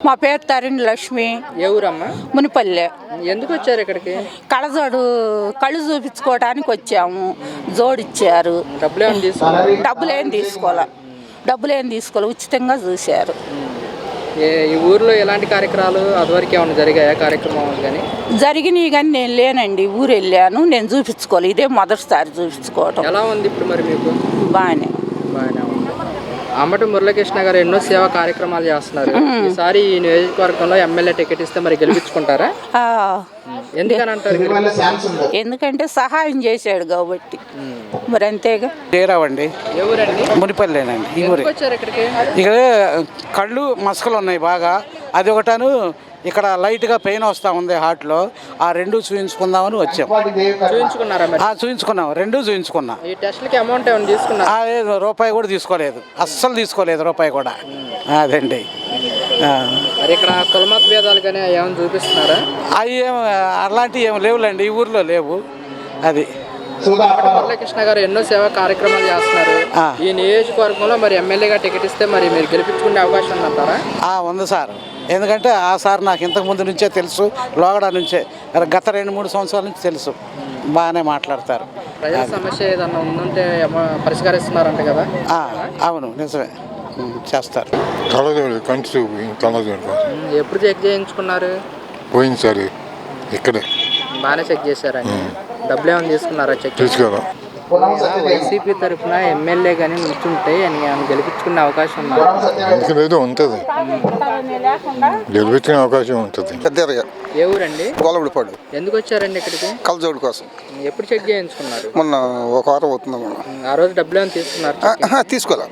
మా పేరు తరిణి లక్ష్మి. ఏ ఊరమ్మా? మునిపల్లె. ఎందుకు వచ్చారు ఇక్కడికి? కళ్ళజోడు కళ్ళు చూపించుకోవడానికి వచ్చాము. జోడిచ్చారు. డబ్బులేం తీసుకోలే ఉచితంగా చూశారు. ఈ ఊర్లో ఎలాంటి కార్యక్రమాలు అదివరకు ఏమైనా జరిగాయా కార్యక్రమాలు? కానీ జరిగినాయి కానీ నేను లేనండి, ఊరు వెళ్ళాను. నేను చూపించుకోవాలి, ఇదే మొదటిసారి చూపించుకోవటం. ఎలా ఉంది ఇప్పుడు మరి మీకు? బాగానే ఉంది. అంబటి మురళీకృష్ణ గారు ఎన్నో సేవా కార్యక్రమాలు చేస్తున్నారు. ఈసారి ఈ నియోజకవర్గంలో ఎమ్మెల్యే టికెట్ ఇస్తే మరి గెలిపించుకుంటారా? ఎందుకని అంటారు? ఎందుకంటే సహాయం చేశాడు కాబట్టి మరి అంతేగా. చేరావండి. ఎవరండి? మునిపల్లేనండి. ఈ ఊరు వచ్చారు ఇక్కడికి. ఇక్కడ కళ్ళు మసకలు ఉన్నాయి బాగా, అది ఒకటాను ఇక్కడ లైట్గా పెయిన్ వస్తూ ఉంది హార్ట్లో. ఆ రెండు చూయించుకుందామని వచ్చాం. చూయించుకున్నారా? చూయించుకున్నాం, రెండు చూయించుకున్నాం. ఈ టెస్ట్లకి అమౌంట్ ఏమైనా తీసుకున్నారా? లేదు, రూపాయి కూడా తీసుకోలేదు, అస్సలు తీసుకోలేదు రూపాయి కూడా. అదండి. మరి ఇక్కడ కులమత భేదాలు కానీ ఏమైనా చూపిస్తున్నారా? అవి అలాంటివి ఏమి లేవులేండి, ఈ ఊర్లో లేవు. అది మురళీకృష్ణ గారు ఎన్నో సేవా కార్యక్రమాలు చేస్తున్నారు. ఈ నియోజకవర్గంలో మరి ఎమ్మెల్యేగా టికెట్ ఇస్తే మరి మీరు గెలిపించుకునే అవకాశం ఉందంటారా? ఉంది సార్. ఎందుకంటే ఆ సార్ నాకు ఇంతకు ముందు నుంచే తెలుసు, లోగడ నుంచే, గత 2-3 సంవత్సరాల నుంచి తెలుసు. బాగానే మాట్లాడతారు. ప్రజల సమస్య ఏదన్నా ఉందంటే పరిష్కరిస్తున్నారంట కదా? అవును, నిజమే, చేస్తారు. ఎప్పుడు చెక్ చేయించుకున్నారు? పోయింది సార్, ఇక్కడే బాగానే చెక్ చేశారండి. డబ్బులు ఏమైనా తీసుకున్నారా? చెక్ తీసుకోరా. వైసీపీ తరఫున ఎమ్మెల్యే కానీ నుంచుంటే గెలిపించుకునే అవకాశం ఉందా? ఎందుకంటే ఉంటుంది, గెలిపించుకునే అవకాశం ఉంటుంది. ఏ ఊరండి? గోలబడిపాడు. ఎందుకు వచ్చారండి ఇక్కడికి? కళ్ళజోడు కోసం. ఎప్పుడు చెక్ చేయించుకున్నారు? మొన్న ఒక వారం అవుతుంది. ఆ రోజు డబ్బులు ఏమైనా తీసుకున్నారు? తీసుకోలే.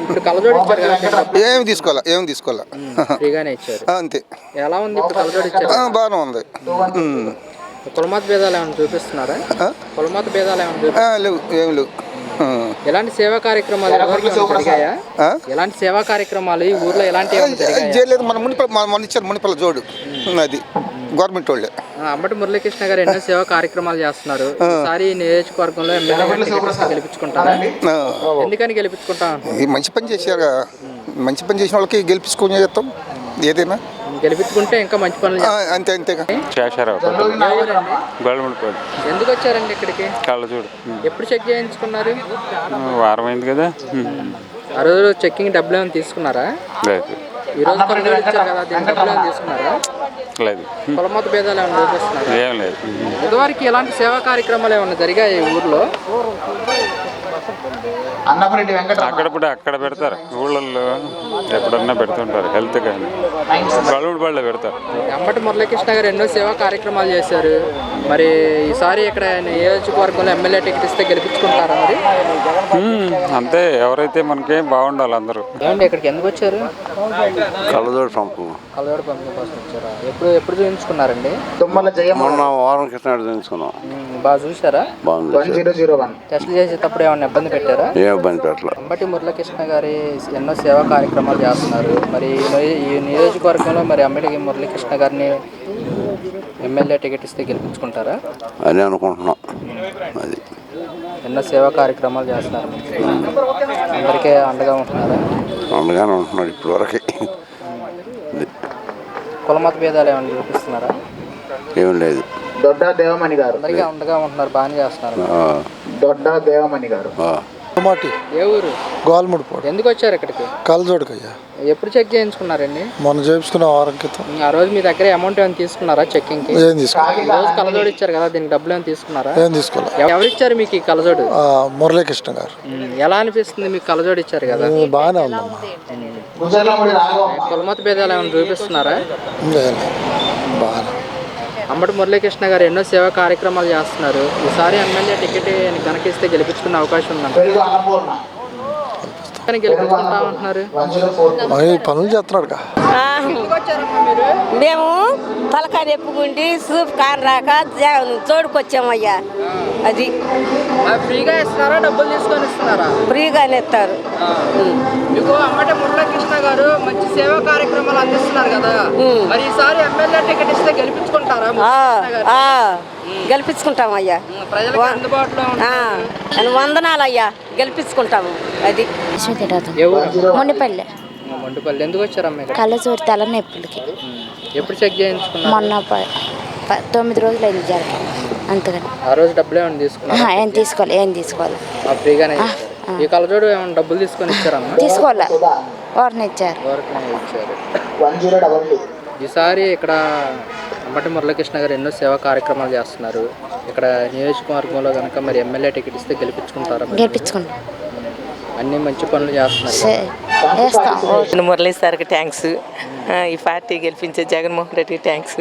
ఇప్పుడు కళ్ళజోడు ఇచ్చారు కదా? ఏమి తీసుకోలే. ఫ్రీగానే ఇచ్చారు. అంతే. ఎలా ఉంది ఇప్పుడు కళ్ళజోడు ఇచ్చారు? బాగానే ఉంది. కులమత భేదాలు ఏమైనా చూపిస్తున్నారా? కులమత భేదాలు ఏమైనా లేవు, ఏమి లేవు. ఎలాంటి సేవా కార్యక్రమాలు జరిగాయా? ఎలాంటి సేవా కార్యక్రమాలు ఈ ఊర్లో ఎలాంటి చేయలేదు? మన ఇచ్చారు మునిపల్ల జోడు, అది గవర్నమెంట్ వాళ్ళే. అంబటి మురళీకృష్ణ గారు ఎన్నో సేవా కార్యక్రమాలు చేస్తున్నారు. ఈసారి నియోజకవర్గంలో ఎమ్మెల్యే గెలిపించుకుంటారా? ఎందుకని గెలిపించుకుంటాం? మంచి పని చేశారు, మంచి పని చేసిన వాళ్ళకి గెలిపించుకుని చేస్తాం. ఏదైనా గెలిపించుకుంటే ఇంకా మంచి పనులు. అంతేగా. ఎందుకు వచ్చారండి ఇక్కడికి? కళ్ళజోడు. ఎప్పుడు చెక్ చేయించుకున్నారు? వారం అయింది కదా. ఆ రోజు చెక్కింగ్ డబ్బులు ఏమైనా తీసుకున్నారా? లేదు. ఈ రోజు కళ్ళజోడు ఇచ్చారు కదా, దీనికి డబ్బులు ఏమైనా తీసుకున్నారా? లేదు. కులమత భేదాలు ఏమైనా చూపిస్తున్నారా? ఏం లేదు. ఇదివరకు ఎలాంటి సేవా కార్యక్రమాలు ఏమైనా జరిగాయి ఈ ఊర్లో? అక్కడ పెడతారు, ఊళ్ళల్లో ఎప్పుడన్నా పెడుతుంటారు. హెల్త్ కానీ గవర్నమెంట్ బళ్ళలో పెడతారు. అంబటి మురళీకృష్ణ గారు ఎన్నో సేవా కార్యక్రమాలు చేశారు. మరి ఈసారి ఇక్కడ నియోజకవర్గంలో ఎమ్మెల్యే టికెట్ ఇస్తే గెలిపించుకుంటారా? మరి అంతే, ఎవరైతే మనకి బాగుండాలి అందరూ. ఏమండి ఇక్కడికి ఎందుకు వచ్చారు? కళ్ళజోడు పంపు కోసం వచ్చారా? ఎప్పుడు చూపించుకున్నారండి? మొన్న వారం క్రితం చూపించుకున్నాం. బాగా చూసారా? బాగుంది. టెస్టులు చేసేటప్పుడు ఏమైనా ఇబ్బంది పెట్టారా? అంబటి మురళీకృష్ణ గారి ఎన్నో సేవా కార్యక్రమాలు చేస్తున్నారు. మరి ఈ నియోజకవర్గంలో మరి అంబటి మురళీకృష్ణ గారిని ఎమ్మెల్యే టికెట్ ఇస్తే గెలిపించుకుంటారా అని అనుకుంటున్నాం. అది ఎన్నో సేవా కార్యక్రమాలు చేస్తున్నారు, అందరికీ అండగా ఉంటున్నారా? అండగానే ఉంటున్నాడు ఇప్పుడు వరకు. కులమత భేదాలు ఏమైనా చూపిస్తున్నారా? ఏం లేదు. దొడ్డా దేవమణి గారు అందరికీ అండగా ఉంటున్నారు, బాగానే చేస్తున్నారు. దొడ్డా దేవమణి గారు. ఏ ఊరు? గోల్ముడిపాడు. ఎందుకు వచ్చారు ఇక్కడికి? కళ్ళజోడుకయ్యా. ఎప్పుడు చెక్ చేయించుకున్నారండి? మొన్న చేయించుకున్న వారం క్రితం. ఆ రోజు మీ దగ్గర అమౌంట్ ఏమైనా తీసుకున్నారా చెక్కింగ్ కి? ఏం తీసుకోవాలి? రోజు కళ్ళజోడు ఇచ్చారు కదా, దీనికి డబ్బులు ఏమైనా తీసుకున్నారా? ఏం తీసుకోవాలి. ఎవరు ఇచ్చారు మీకు ఈ కళ్ళజోడు? మురళీకృష్ణ గారు. ఎలా అనిపిస్తుంది మీకు కళ్ళజోడు ఇచ్చారు కదా? బాగానే ఉందమ్మా. కులమత భేదాలు ఏమైనా చూపిస్తున్నారా? బాగా. అంబటి మురళీకృష్ణ గారు ఎన్నో సేవా కార్యక్రమాలు చేస్తున్నారు. ఈసారి ఎమ్మెల్యే టికెట్ కనుకిస్తే గెలిపించుకునే అవకాశం ఉందంట. గెలిపించుకుంటామంటున్నారు. పనులు చేస్తున్నాడు. మేము తలకాయ ఎప్పుకుంటే సూప్ కారు రాక తోడుకొచ్చామయ్యా. అది ఫ్రీగా ఇస్తున్నారా, డబ్బులు తీసుకొని ఇస్తున్నారా? ఫ్రీగానే ఇస్తారు. మీకు అంబటి మురళీకృష్ణ గారు మంచి సేవా కార్యక్రమాలు అందిస్తున్నారు కదా, మరి ఈసారి ఎమ్మెల్యే టికెట్ ఇస్తే గెలిపించుకుంటారా? గెలిపించుకుంటామయ్యా. ప్రజలకు అందుబాటులో వందనాలు అయ్యా, గెలిపించుకుంటాము. అది మునిపల్లె. మొండిపల్లి ఎందుకు వచ్చారమ్మా ఇక్కడ? కళ్ళజోడు తలనొప్పులకి ఎప్పుడు చెక్ చేయించుకున్నారు? మొన్న 9 రోజులు అయింది జరగ అంతగాని. ఆ రోజు డబ్బులు ఏమైనా తీసుకున్నారా? ఏం తీసుకోవాలి ఫ్రీగానే ఇచ్చారు. ఈ కళ్ళజోడు ఏమైనా డబ్బులు తీసుకొని ఇచ్చారమ్మా? తీసుకోవాలా వారిని ఇచ్చారు. ఈసారి ఇక్కడ అంబటి మురళీకృష్ణ గారు ఎన్నో సేవా కార్యక్రమాలు చేస్తున్నారు. ఇక్కడ నియోజకవర్గంలో కనుక మరి ఎమ్మెల్యే టికెట్ ఇస్తే గెలిపించుకుంటారా? గెలిపించుకుంటాం. అన్ని మంచి పనులు చేస్తున్నారు. మురళీ సార్కి థ్యాంక్స్. ఈ పార్టీ గెలిపించే జగన్మోహన్ రెడ్డికి థ్యాంక్స్.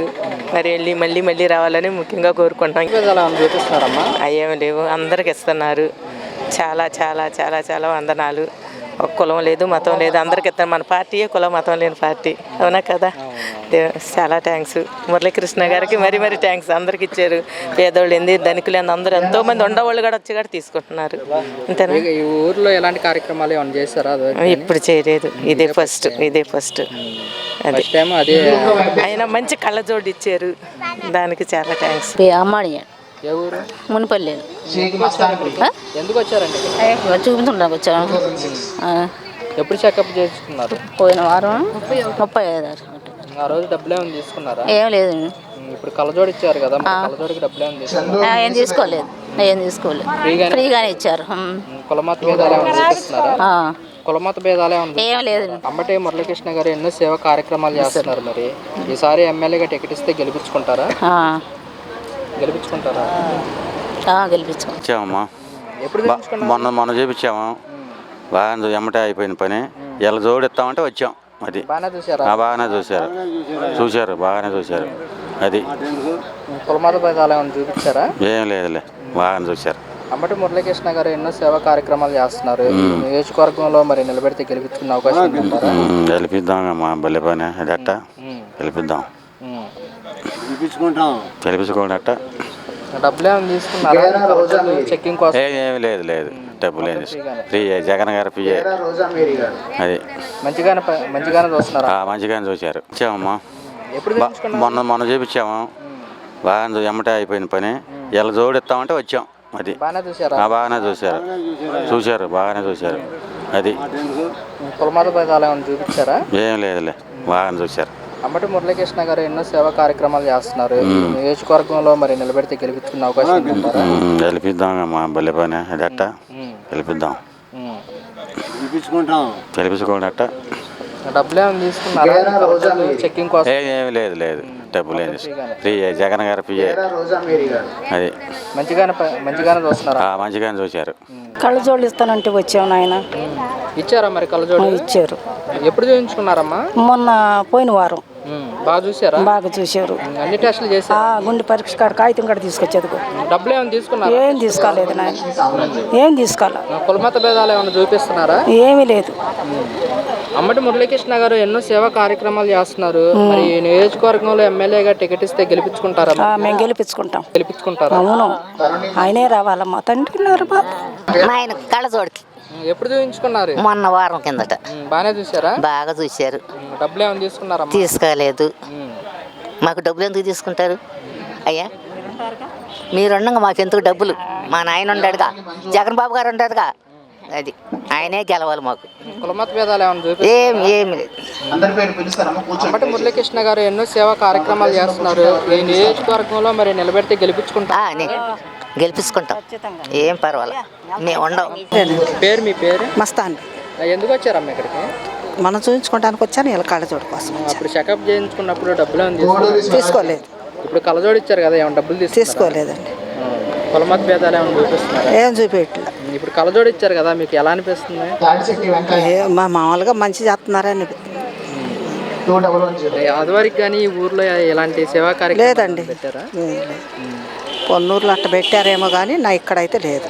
మరి మళ్ళీ రావాలని ముఖ్యంగా కోరుకుంటాం. చూపిస్తున్నారమ్మా? అయ్యేమి లేవు, అందరికి ఇస్తున్నారు. చాలా చాలా చాలా చాలా వందనాలు. ఒక కులం లేదు, మతం లేదు, అందరికి ఇస్తారు. మన పార్టీయే కులం మతం లేని పార్టీ, అవునా కదా? చాలా థ్యాంక్స్ మురళీకృష్ణ గారికి. మరి థ్యాంక్స్. అందరికి ఇచ్చారు. పేదోళ్ళు ఏంది, ధనికులు ఏంది, అందరూ ఎంతోమంది ఉండేవాళ్ళు కూడా వచ్చి తీసుకుంటున్నారు. అంతేనా? ఈ ఊర్లో ఎలాంటి కార్యక్రమాలు ఏమైనా చేస్తారా? ఇప్పుడు చేయలేదు, ఇదే ఫస్ట్. అదే ఆయన మంచి కళ్ళజోడు ఇచ్చారు, దానికి చాలా థ్యాంక్స్. అమ్మాడి ఏ ఊరు? మునిపల్లి. ఎందుకు వచ్చారండి? చూపించుకుంటానికి వచ్చాను. ఎప్పుడు చెకప్ చేసుకున్నారు? పోయిన వారం 35. ఆ రోజు డబ్బులు ఏమైనా తీసుకున్నారా? ఏం లేదు. ఇప్పుడు కళ్ళజోడు ఇచ్చారు కదా, కళ్ళజోడికి డబ్బులు ఏమైనా తీసుకున్నారా? ఏం తీసుకోలేదు. ఫ్రీగానే ఇచ్చారు. కులమత భేదాలు ఏమైనా చూపిస్తున్నారా? కులమత భేదాలు ఏమైనా? ఏం లేదు. అంబటి మురళీకృష్ణ గారు ఎన్నో సేవా కార్యక్రమాలు చేస్తున్నారు. మరి ఈసారి ఎమ్మెల్యేగా టికెట్ ఇస్తే గెలిపించుకుంటారా? గెలిపించుకుంటారా? ఇచ్చామమ్మా. మొన్న చేపించాము. బాగా ఎమ్మటే అయిపోయిన పని. ఇలా జోడు ఇస్తామంటే వచ్చాం. అది బాగానే చూసారా? బాగానే చూశారు. బాగానే చూశారు. అది కులమత భేదాలు ఏమైనా చూపించారా? ఏం లేదులే, బాగానే చూశారు. అంబటి మురళీకృష్ణ గారు ఎన్నో సేవా కార్యక్రమాలు చేస్తున్నారు. నియోజకవర్గంలో మరి నిలబెడితే గెలిపించుకునే అవకాశం ఉంటుందా? గెలిపిద్దామమ్మా, బల్లె పని అది అట్ట గెలిపిద్దాం. గెలిపించుకోండి అట్ట. డబ్బులు ఏమైనా తీసుకున్నారా చెక్కింగ్ కోసం? ఏమి లేదు, డబ్బులు ఏమి ఫ్రీ. జగన్ గారు ఫ్రీ. అది మంచిగానే చూస్తున్నారా? మంచిగానే చూశారు. ఇచ్చామమ్మా. ఎప్పుడు మొన్న చేపించాము. బాగా ఎమ్మటే అయిపోయిన పని. ఇలా జోడు ఇస్తామంటే వచ్చాం. అది బాగానే చూశారు. బాగానే చూశారు. అది కులమత భేదాలు ఏమైనా చూపించారా? ఏం లేదులే, బాగానే చూశారు. అంబటి మురళీకృష్ణ గారు ఎన్నో సేవా కార్యక్రమాలు చేస్తున్నారు. నియోజకవర్గంలో మరి నిలబెడితే గెలిపించుకునే అవకాశం ఉంటుందా? గెలిపిద్దామమ్మా, బల్లె పని అది అట్ట గెలిపిద్దాం. గెలిపించుకోండి అట్ట. డబ్బులు ఏమైనా తీసుకున్నారా చెక్కింగ్ కోసం? ఏమి లేదు, డబ్బులు ఏమి ఫ్రీ. జగన్ గారు ఫ్రీ. అది మంచిగానే చూస్తున్నారా? మంచిగానే చూశారు. కళ్ళజోళ్ళు ఇస్తానంటే వచ్చాము నాయన. ఇచ్చారా మరి కళ్ళజోడు? ఇచ్చారు. ఎప్పుడు చూపించుకున్నారమ్మా? మొన్న పోయిన వారం. బాగా చూసారా? బాగా చూశారు. అన్ని టెస్టులు చేశారు. గుండె పరీక్ష కాడ కాగితం కూడా తీసుకొచ్చేది. డబ్బులు ఏమైనా తీసుకున్నారా? ఏం తీసుకోలేదు నాయన, ఏం తీసుకోవాలి. కులమత భేదాలు ఏమైనా చూపిస్తున్నారా? ఏమీ లేదు. అంబటి మురళీకృష్ణ గారు ఎన్నో సేవా కార్యక్రమాలు చేస్తున్నారు. మరి నియోజకవర్గంలో ఎమ్మెల్యేగా టికెట్ ఇస్తే గెలిపించుకుంటారా? మేము గెలిపించుకుంటాం. గెలిపించుకుంటారా? అవును, ఆయనే రావాలమ్మా. తండ్రి ఆయన కళ్ళజోడికి ఎప్పుడు చూపించుకున్నారు? మొన్న వారం కిందట. బాగానే చూసారా? బాగా చూశారు. డబ్బులు ఏమైనా తీసుకున్నారా? తీసుకోలేదు. మాకు డబ్బులు ఎందుకు తీసుకుంటారు అయ్యా? మీరు ఉండగా మాకెందుకు డబ్బులు? మా నాయన ఉండాడుగా, జగన్ బాబు గారు ఉండాడుగా. అది ఆయనే గెలవాలి మాకు. కులమత భేదాలు ఏమైనా చూపిస్తారా? ఏమి లేదు. అంబటి మురళీకృష్ణ గారు ఎన్నో సేవా కార్యక్రమాలు చేస్తున్నారు. ఈ నియోజకవర్గంలో మరి నిలబెడితే గెలిపించుకుంటాం. ఏం పర్వాలేదు, మేము ఉండవు. మీ పేరు? మస్తాన్. ఎందుకు వచ్చారమ్మా ఇక్కడికి? మనం చూపించుకోవడానికి వచ్చాను. ఇలా కళ్ళజోడు కోసం. అప్పుడు చెకప్ చేయించుకున్నప్పుడు డబ్బులు ఏమైనా తీసుకోలేదు. ఇప్పుడు కళ్ళజోడు ఇచ్చారు కదా, ఏమైనా డబ్బులు తీసుకోలేదండి. కులమత భేదాలు ఏమైనా చూపిస్తున్నారా? ఏం చూపించట్లేదు. ఇప్పుడు కళ్ళజోడు ఇచ్చారు కదా, మీకు ఎలా అనిపిస్తుంది? మా మామూలుగా మంచి చేస్తున్నారని అనిపిస్తుంది. ఆదివారికి కానీ ఈ ఊర్లో ఎలాంటి సేవా కార్యక్రమాలు లేదండి, పెట్టారా? పొన్నూరులో అట్ట పెట్టారేమో కానీ నా ఇక్కడైతే లేదు.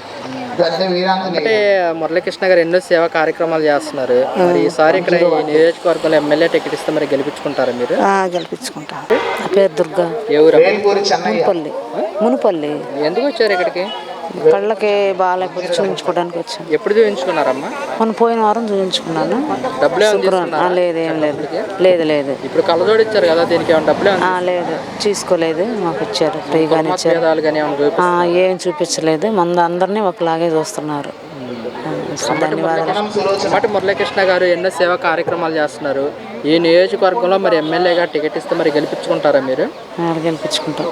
అంటే మురళీకృష్ణ గారు ఎన్నో సేవా కార్యక్రమాలు చేస్తున్నారు. మరి ఈసారి ఇక్కడ ఈ నియోజకవర్గంలో ఎమ్మెల్యే టికెట్ ఇస్తే మరి గెలిపించుకుంటారా మీరు? గెలిపించుకుంటాం. పేరు దుర్గా. ఏ ఊరు? మునుపల్లి. ఎందుకు వచ్చారు ఇక్కడికి? కళ్ళకి బాగాలేకపోతే చూపించుకోవడానికి వచ్చాను. ఎప్పుడు చూపించుకున్నారమ్మా? మొన్న పోయిన వారం చూపించుకున్నాను. డబ్బులు లేదు, ఏం లేదు. ఇప్పుడు కళ్ళజోడు ఇచ్చారు కదా, దీనికి ఏమైనా డబ్బులు? లేదు, తీసుకోలేదు. మాకు ఇచ్చారు, ఫ్రీగానే ఇచ్చారు. ఏం చూపించలేదు. మంది అందరినీ ఒకలాగే చూస్తున్నారు. అంబటి మురళీకృష్ణ గారు ఎన్నో సేవా కార్యక్రమాలు చేస్తున్నారు. ఈ నియోజకవర్గంలో మరి ఎమ్మెల్యేగా టికెట్ ఇస్తే మరి గెలిపించుకుంటారా మీరు? గెలిపించుకుంటాం.